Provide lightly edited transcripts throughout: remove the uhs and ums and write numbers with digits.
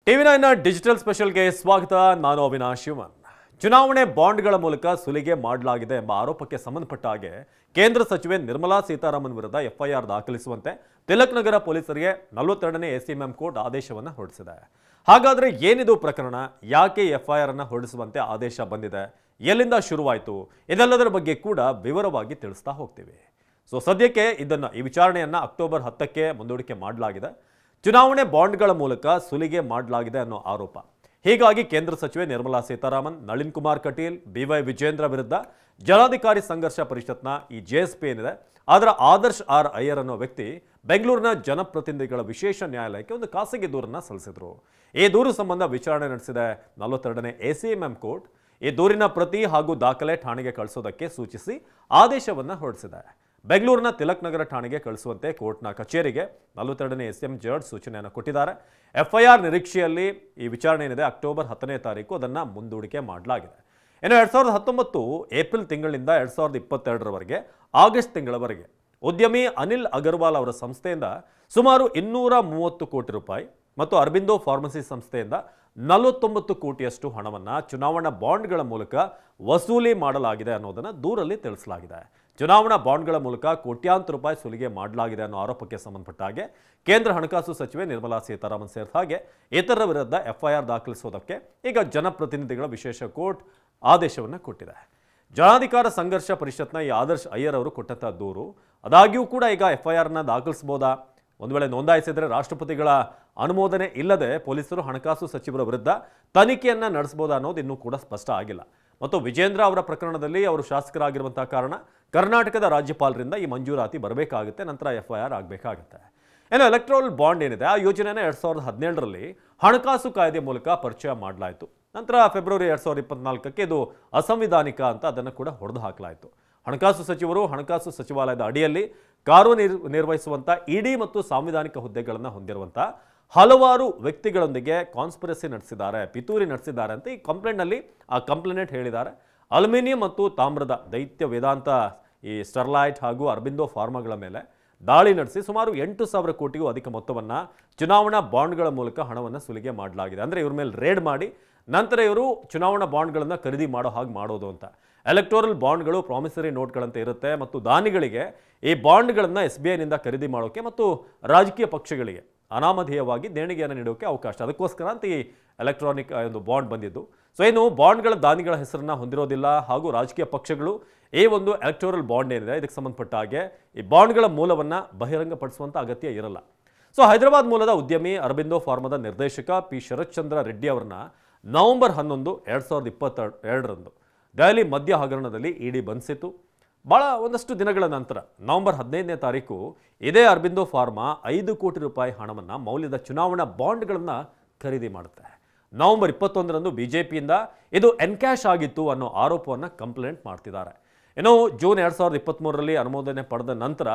ಟಿವಿ9 digital ಸ್ಪೆಷಲ್ಗೆ ಸ್ವಾಗತ. ನಾನು ಅವಿನಾಶ್ ಶಿವನ್. ಚುನಾವಣೆ ಬಾಂಡ್ಗಳ ಮೂಲಕ ಸುಲಿಗೆ ಮಾಡಲಾಗಿದೆ ಎಂಬ ಆರೋಪಕ್ಕೆ ಸಂಬಂಧಪಟ್ಟ ಹಾಗೆ ಕೇಂದ್ರ ಸಚಿವೆ ನಿರ್ಮಲಾ ಸೀತಾರಾಮನ್ ವಿರುದ್ಧ ಎಫ್ಐಆರ್ ದಾಖಲಿಸುವಂತೆ ತಿಲಕ್ ನಗರ ಪೊಲೀಸರಿಗೆ 42ನೇ ಎಸಿಎಂಎಂ ಕೋರ್ಟ್ ಆದೇಶವನ್ನು ಹೊರಡಿಸಿದೆ. ಹಾಗಾದ್ರೆ ಏನಿದು ಪ್ರಕರಣ? ಯಾಕೆ ಎಫ್ಐಆರ್ ಅನ್ನು ಹೊರಡಿಸುವಂತೆ ಆದೇಶ ಬಂದಿದೆ? ಎಲ್ಲಿಂದ ಶುರುವಾಯಿತು? ಇದೆಲ್ಲದರ ಬಗ್ಗೆ ಕೂಡ ವಿವರವಾಗಿ ತಿಳಿಸ್ತಾ ಹೋಗ್ತೀವಿ. ಸದ್ಯಕ್ಕೆ ಈ ವಿಚಾರಣೆಯನ್ನ ಅಕ್ಟೋಬರ್ 10ಕ್ಕೆ ಮುಂದೂಡಿಕೆ ಮಾಡಲಾಗಿದೆ. ಚುನಾವಣೆ ಬಾಂಡ್ಗಳ ಮೂಲಕ ಸುಲಿಗೆ ಮಾಡಲಾಗಿದೆ ಅನ್ನೋ ಆರೋಪ. ಹೀಗಾಗಿ ಕೇಂದ್ರ ಸಚಿವೆ ನಿರ್ಮಲಾ ಸೀತಾರಾಮನ್, ನಳಿನ್ ಕುಮಾರ್ ಕಟೀಲ್, BY ವಿಜೇಂದ್ರ ವಿರುದ್ಧ ಜನಾಧಿಕಾರಿ ಸಂಘರ್ಷ ಪರಿಷತ್ನ ಈ JSP ಏನಿದೆ ಅದರ ಆದರ್ಶ್ ಆರ್ ಅಯ್ಯರ್ ಅನ್ನೋ ವ್ಯಕ್ತಿ ಬೆಂಗಳೂರಿನ ಜನಪ್ರತಿನಿಧಿಗಳ ವಿಶೇಷ ನ್ಯಾಯಾಲಯಕ್ಕೆ ಒಂದು ಖಾಸಗಿ ದೂರನ್ನ ಸಲ್ಲಿಸಿದ್ರು. ಈ ದೂರು ಸಂಬಂಧ ವಿಚಾರಣೆ ನಡೆಸಿದೆ 42ನೇ ಎಸಿಎಂಎಂ ಕೋರ್ಟ್. ಈ ದೂರಿನ ಪ್ರತಿ ಹಾಗೂ ದಾಖಲೆ ಠಾಣೆಗೆ ಕಳಿಸೋದಕ್ಕೆ ಸೂಚಿಸಿ ಆದೇಶವನ್ನ ಹೊರಡಿಸಿದೆ. ಬೆಂಗಳೂರಿನ ತಿಲಕ್ ನಗರ ಠಾಣೆಗೆ ಕಳಿಸುವಂತೆ ಕೋರ್ಟ್ನ ಕಚೇರಿಗೆ 42ನೇ ಎಸ್ಎಂ ಜಡ್ಜ್ ಸೂಚನೆಯನ್ನು ಕೊಟ್ಟಿದ್ದಾರೆ. ಎಫ್ಐಆರ್ ನಿರೀಕ್ಷೆಯಲ್ಲಿ ಈ ವಿಚಾರಣೆ ಏನಿದೆ ಅಕ್ಟೋಬರ್ 10ನೇ ತಾರೀಕು ಅದನ್ನು ಮುಂದೂಡಿಕೆ ಮಾಡಲಾಗಿದೆ. ಇನ್ನು 2019 ಏಪ್ರಿಲ್ ತಿಂಗಳಿಂದ 2022ರವರೆಗೆ ಆಗಸ್ಟ್ ತಿಂಗಳವರೆಗೆ ಉದ್ಯಮಿ ಅನಿಲ್ ಅಗರ್ವಾಲ್ ಅವರ ಸಂಸ್ಥೆಯಿಂದ ಸುಮಾರು 230 ಕೋಟಿ ರೂಪಾಯಿ ಮತ್ತು ಅರಬಿಂದೋ ಫಾರ್ಮಸಿ ಸಂಸ್ಥೆಯಿಂದ 49 ಕೋಟಿಯಷ್ಟು ಹಣವನ್ನು ಚುನಾವಣಾ ಬಾಂಡ್ಗಳ ಮೂಲಕ ವಸೂಲಿ ಮಾಡಲಾಗಿದೆ ಅನ್ನೋದನ್ನು ದೂರಲ್ಲಿ ತಿಳಿಸಲಾಗಿದೆ. ಚುನಾವಣಾ ಬಾಂಡ್ಗಳ ಮೂಲಕ ಕೋಟ್ಯಾಂತರ ರೂಪಾಯಿ ಸುಲಿಗೆ ಮಾಡಲಾಗಿದೆ ಅನ್ನೋ ಆರೋಪಕ್ಕೆ ಸಂಬಂಧಪಟ್ಟ ಹಾಗೆ ಕೇಂದ್ರ ಹಣಕಾಸು ಸಚಿವೆ ನಿರ್ಮಲಾ ಸೀತಾರಾಮನ್ ಸೇರಿದ ಹಾಗೆ ಇತರರ ವಿರುದ್ಧ ಎಫ್ಐಆರ್ ದಾಖಲಿಸೋದಕ್ಕೆ ಈಗ ಜನಪ್ರತಿನಿಧಿಗಳ ವಿಶೇಷ ಕೋರ್ಟ್ ಆದೇಶವನ್ನು ಕೊಟ್ಟಿದೆ. ಜನಾಧಿಕಾರ ಸಂಘರ್ಷ ಪರಿಷತ್ನ ಈ ಆದರ್ಶ್ ಅಯ್ಯರ್ ಅವರು ಕೊಟ್ಟಂತ ದೂರು. ಆದಾಗ್ಯೂ ಕೂಡ ಈಗ ಎಫ್ಐಆರ್ನ ದಾಖಲಿಸಬಹುದಾ? ಒಂದು ವೇಳೆ ನೋಂದಾಯಿಸಿದರೆ ರಾಷ್ಟ್ರಪತಿಗಳ ಅನುಮೋದನೆ ಇಲ್ಲದೆ ಪೊಲೀಸರು ಹಣಕಾಸು ಸಚಿವರ ವಿರುದ್ಧ ತನಿಖೆಯನ್ನ ನಡೆಸಬಹುದಾ ಅನ್ನೋದು ಇನ್ನೂ ಕೂಡ ಸ್ಪಷ್ಟ ಆಗಿಲ್ಲ. ಮತ್ತು ವಿಜೇಂದ್ರ ಅವರ ಪ್ರಕರಣದಲ್ಲಿ ಅವರು ಶಾಸಕರಾಗಿರುವಂತಹ ಕಾರಣ ಕರ್ನಾಟಕದ ರಾಜ್ಯಪಾಲರಿಂದ ಈ ಮಂಜೂರಾತಿ ಬರಬೇಕಾಗುತ್ತೆ, ನಂತರ ಎಫ್ಐಆರ್ ಆಗಬೇಕಾಗುತ್ತೆ. ಏನು ಎಲೆಕ್ಟ್ರಲ್ ಬಾಂಡ್ ಏನಿದೆ ಆ ಯೋಜನೆಯನ್ನು 2017ರಲ್ಲಿ ಹಣಕಾಸು ಕಾಯ್ದೆ ಮೂಲಕ ಪರಿಚಯ ಮಾಡಲಾಯಿತು. ನಂತರ ಫೆಬ್ರವರಿ 2024ಕ್ಕೆ ಇದು ಅಸಂವಿಧಾನಿಕ ಅಂತ ಅದನ್ನು ಕೂಡ ಹೊಡೆದು ಹಾಕಲಾಯಿತು. ಹಣಕಾಸು ಸಚಿವರು ಹಣಕಾಸು ಸಚಿವಾಲಯದ ಅಡಿಯಲ್ಲಿ ಕಾರ್ಯನಿರ್ವಹಿಸುವಂಥ ಇಡಿ ಮತ್ತು ಸಾಂವಿಧಾನಿಕ ಹುದ್ದೆಗಳನ್ನು ಹೊಂದಿರುವಂಥ ಹಲವಾರು ವ್ಯಕ್ತಿಗಳೊಂದಿಗೆ ಕಾನ್ಸ್ಪಿರಸಿ ನಡೆಸಿದ್ದಾರೆ, ಪಿತೂರಿ ನಡೆಸಿದ್ದಾರೆ ಅಂತ ಈ ಕಂಪ್ಲೇಂಟ್ನಲ್ಲಿ ಆ ಕಂಪ್ಲೇಂಟ್ ಹೇಳಿದ್ದಾರೆ. ಅಲ್ಯೂಮಿನಿಯಂ ಮತ್ತು ತಾಮ್ರದ ದೈತ್ಯ ವೇದಾಂತ ಈ ಸ್ಟರ್ಲೈಟ್ ಹಾಗೂ ಅರಬಿಂದೋ ಫಾರ್ಮಾಗಳ ಮೇಲೆ ದಾಳಿ ನಡೆಸಿ ಸುಮಾರು 8,000 ಕೋಟಿಗೂ ಅಧಿಕ ಮೊತ್ತವನ್ನು ಚುನಾವಣಾ ಬಾಂಡ್ಗಳ ಮೂಲಕ ಹಣವನ್ನು ಸುಲಿಗೆ ಮಾಡಲಾಗಿದೆ. ಅಂದರೆ ಇವ್ರ ಮೇಲೆ ರೇಡ್ ಮಾಡಿ ನಂತರ ಇವರು ಚುನಾವಣಾ ಬಾಂಡ್ಗಳನ್ನು ಖರೀದಿ ಮಾಡೋ ಹಾಗೆ ಮಾಡೋದು ಅಂತ. ಎಲೆಕ್ಟೋರಲ್ ಬಾಂಡ್ಗಳು ಪ್ರಾಮಿಸರಿ ನೋಟ್ಗಳಂತೆ ಇರುತ್ತೆ ಮತ್ತು ದಾನಿಗಳಿಗೆ ಈ ಬಾಂಡ್ಗಳನ್ನು SBIನಿಂದ ಖರೀದಿ ಮಾಡೋಕ್ಕೆ ಮತ್ತು ರಾಜಕೀಯ ಪಕ್ಷಗಳಿಗೆ ಅನಾಮಧೇಯವಾಗಿ ದೇಣಿಗೆಯನ್ನು ನೀಡೋಕ್ಕೆ ಅವಕಾಶ. ಅದಕ್ಕೋಸ್ಕರ ಅಂತ ಈ ಎಲೆಕ್ಟ್ರಾನಿಕ್ ಒಂದು ಬಾಂಡ್ ಬಂದಿದ್ದು. ಏನು ಬಾಂಡ್ಗಳ ದಾನಿಗಳ ಹೆಸರನ್ನ ಹೊಂದಿರೋದಿಲ್ಲ ಹಾಗೂ ರಾಜಕೀಯ ಪಕ್ಷಗಳು ಈ ಒಂದು ಎಲೆಕ್ಟೋರಲ್ ಬಾಂಡ್ ಏನಿದೆ ಇದಕ್ಕೆ ಸಂಬಂಧಪಟ್ಟ ಹಾಗೆ ಈ ಬಾಂಡ್ಗಳ ಮೂಲವನ್ನು ಬಹಿರಂಗಪಡಿಸುವಂಥ ಅಗತ್ಯ ಇರಲ್ಲ. ಹೈದರಾಬಾದ್ ಮೂಲದ ಉದ್ಯಮಿ ಅರಬಿಂದೋ ಫಾರ್ಮಾದ ನಿರ್ದೇಶಕ P. ಶರತ್ ಚಂದ್ರ ರೆಡ್ಡಿ ಅವರನ್ನ ನವೆಂಬರ್ 11, 2022ರಂದು ದೆಹಲಿ ಮದ್ಯ ಹಗರಣದಲ್ಲಿ ಇಡಿ ಬಂಧಿಸಿತು. ಭಾಳ ಒಂದಷ್ಟು ದಿನಗಳ ನಂತರ ನವೆಂಬರ್ 15ನೇ ತಾರೀಕು ಇದೇ ಅರಬಿಂದೋ ಫಾರ್ಮಾ 5 ಕೋಟಿ ರೂಪಾಯಿ ಹಣವನ್ನು ಮೌಲ್ಯದ ಚುನಾವಣಾ ಬಾಂಡ್ಗಳನ್ನು ಖರೀದಿ ಮಾಡುತ್ತೆ. ನವೆಂಬರ್ 21ರಂದು BJPಯಿಂದ ಇದು ಎನ್ಕ್ಯಾಶ್ ಆಗಿತ್ತು ಅನ್ನೋ ಆರೋಪವನ್ನು ಕಂಪ್ಲೇಂಟ್ ಮಾಡ್ತಿದ್ದಾರೆ. ಇನ್ನು ಜೂನ್ 2023ರಲ್ಲಿ ಅನುಮೋದನೆ ಪಡೆದ ನಂತರ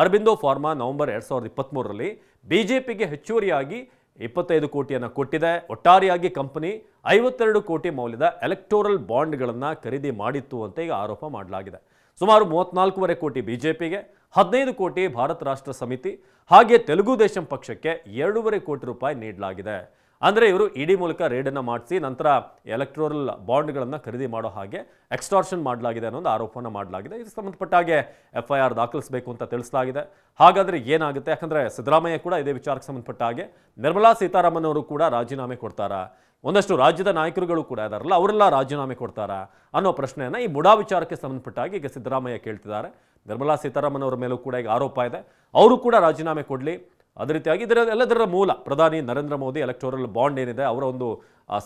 ಅರಬಿಂದೋ ಫಾರ್ಮಾ ನವೆಂಬರ್ 2023ರಲ್ಲಿ BJPಗೆ ಹೆಚ್ಚುವರಿಯಾಗಿ 25 ಕೋಟಿಯನ್ನು ಕೊಟ್ಟಿದೆ. ಒಟ್ಟಾರೆಯಾಗಿ ಕಂಪನಿ 52 ಕೋಟಿ ಮೌಲ್ಯದ ಎಲೆಕ್ಟೋರಲ್ ಬಾಂಡ್ಗಳನ್ನು ಖರೀದಿ ಮಾಡಿತ್ತು ಅಂತ ಈಗ ಆರೋಪ ಮಾಡಲಾಗಿದೆ. ಸುಮಾರು 34.5 ಕೋಟಿ BJPಗೆ, 15 ಕೋಟಿ ಭಾರತ ರಾಷ್ಟ್ರ ಸಮಿತಿ ಹಾಗೆ ತೆಲುಗು ದೇಶಂ ಪಕ್ಷಕ್ಕೆ 2.5 ಕೋಟಿ ರೂಪಾಯಿ ನೀಡಲಾಗಿದೆ. ಅಂದರೆ ಇವರು ಇಡಿ ಮೂಲಕ ರೇಡನ್ನು ಮಾಡಿಸಿ ನಂತರ ಎಲೆಕ್ಟ್ರೋರಲ್ ಬಾಂಡ್ಗಳನ್ನು ಖರೀದಿ ಮಾಡೋ ಹಾಗೆ ಎಕ್ಸ್ಟಾರ್ಷನ್ ಮಾಡಲಾಗಿದೆ ಅನ್ನೋದು ಆರೋಪವನ್ನು ಮಾಡಲಾಗಿದೆ. ಇದಕ್ಕೆ ಸಂಬಂಧಪಟ್ಟ ಹಾಗೆ ಎಫ್ಐಆರ್ ದಾಖಲಿಸಬೇಕು ಅಂತ ತಿಳಿಸಲಾಗಿದೆ. ಹಾಗಾದರೆ ಏನಾಗುತ್ತೆ? ಯಾಕಂದರೆ ಸಿದ್ದರಾಮಯ್ಯ ಕೂಡ ಇದೇ ವಿಚಾರಕ್ಕೆ ಸಂಬಂಧಪಟ್ಟ ಹಾಗೆ ನಿರ್ಮಲಾ ಸೀತಾರಾಮನ್ ಅವರು ಕೂಡ ರಾಜೀನಾಮೆ ಕೊಡ್ತಾರಾ, ಒಂದಷ್ಟು ರಾಜ್ಯದ ನಾಯಕರುಗಳು ಕೂಡ ಇದ್ದಾರಲ್ಲ ಅವರೆಲ್ಲ ರಾಜೀನಾಮೆ ಕೊಡ್ತಾರಾ ಅನ್ನೋ ಪ್ರಶ್ನೆಯನ್ನು ಈ ಮುಡಾ ವಿಚಾರಕ್ಕೆ ಸಂಬಂಧಪಟ್ಟ ಹಾಗೆ ಈಗ ಸಿದ್ದರಾಮಯ್ಯ ಕೇಳ್ತಿದ್ದಾರೆ. ನಿರ್ಮಲಾ ಸೀತಾರಾಮನ್ ಅವರ ಮೇಲೂ ಕೂಡ ಈಗ ಆರೋಪ ಇದೆ, ಅವರು ಕೂಡ ರಾಜೀನಾಮೆ ಕೊಡಲಿ. ಅದೇ ರೀತಿಯಾಗಿ ಎಲ್ಲದರ ಮೂಲ ಪ್ರಧಾನಿ ನರೇಂದ್ರ ಮೋದಿ ಎಲೆಕ್ಟೋರಲ್ ಬಾಂಡ್ ಏನಿದೆ ಅವರ ಒಂದು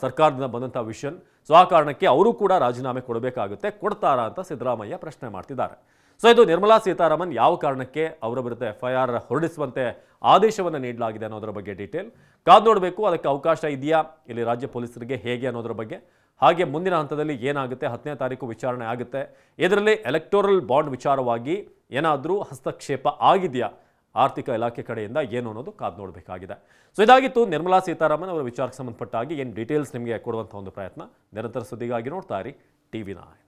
ಸರ್ಕಾರದಿಂದ ಬಂದಂಥ ವಿಷನ್. ಆ ಕಾರಣಕ್ಕೆ ಅವರು ಕೂಡ ರಾಜೀನಾಮೆ ಕೊಡಬೇಕಾಗುತ್ತೆ, ಕೊಡ್ತಾರಾ ಅಂತ ಸಿದ್ದರಾಮಯ್ಯ ಪ್ರಶ್ನೆ ಮಾಡ್ತಿದ್ದಾರೆ. ಇದು ನಿರ್ಮಲಾ ಸೀತಾರಾಮನ್ ಯಾವ ಕಾರಣಕ್ಕೆ ಅವರ ವಿರುದ್ಧ ಎಫ್ಐಆರ್ ಹೊರಡಿಸುವಂತೆ ಆದೇಶವನ್ನು ನೀಡಲಾಗಿದೆ ಅನ್ನೋದರ ಬಗ್ಗೆ ಡೀಟೇಲ್ ಕಾದು ನೋಡಬೇಕು. ಅದಕ್ಕೆ ಅವಕಾಶ ಇದೆಯಾ ಇಲ್ಲಿ ರಾಜ್ಯ ಪೊಲೀಸರಿಗೆ, ಹೇಗೆ ಅನ್ನೋದ್ರ ಬಗ್ಗೆ, ಹಾಗೆ ಮುಂದಿನ ಹಂತದಲ್ಲಿ ಏನಾಗುತ್ತೆ, 10ನೇ ತಾರೀಕು ವಿಚಾರಣೆ ಆಗುತ್ತೆ. ಇದರಲ್ಲಿ ಎಲೆಕ್ಟೋರಲ್ ಬಾಂಡ್ ವಿಚಾರವಾಗಿ ಏನಾದರೂ ಹಸ್ತಕ್ಷೇಪ ಆಗಿದೆಯಾ ಆರ್ಥಿಕ ಇಲಾಖೆ ಕಡೆಯಿಂದ ಏನು ಅನ್ನೋದು ಕಾದು ನೋಡಬೇಕಾಗಿದೆ. ಇದಾಗಿತ್ತು ನಿರ್ಮಲಾ ಸೀತಾರಾಮನ್ ಅವರ ವಿಚಾರಕ್ಕೆ ಸಂಬಂಧಪಟ್ಟ ಹಾಗೆ ಏನು ಡೀಟೇಲ್ಸ್ ನಿಮಗೆ ಕೊಡುವಂಥ ಒಂದು ಪ್ರಯತ್ನ. ನಿರಂತರ ಸುದ್ದಿಗಾಗಿ ನೋಡ್ತಾ ಇರಿ ಟಿವಿ9.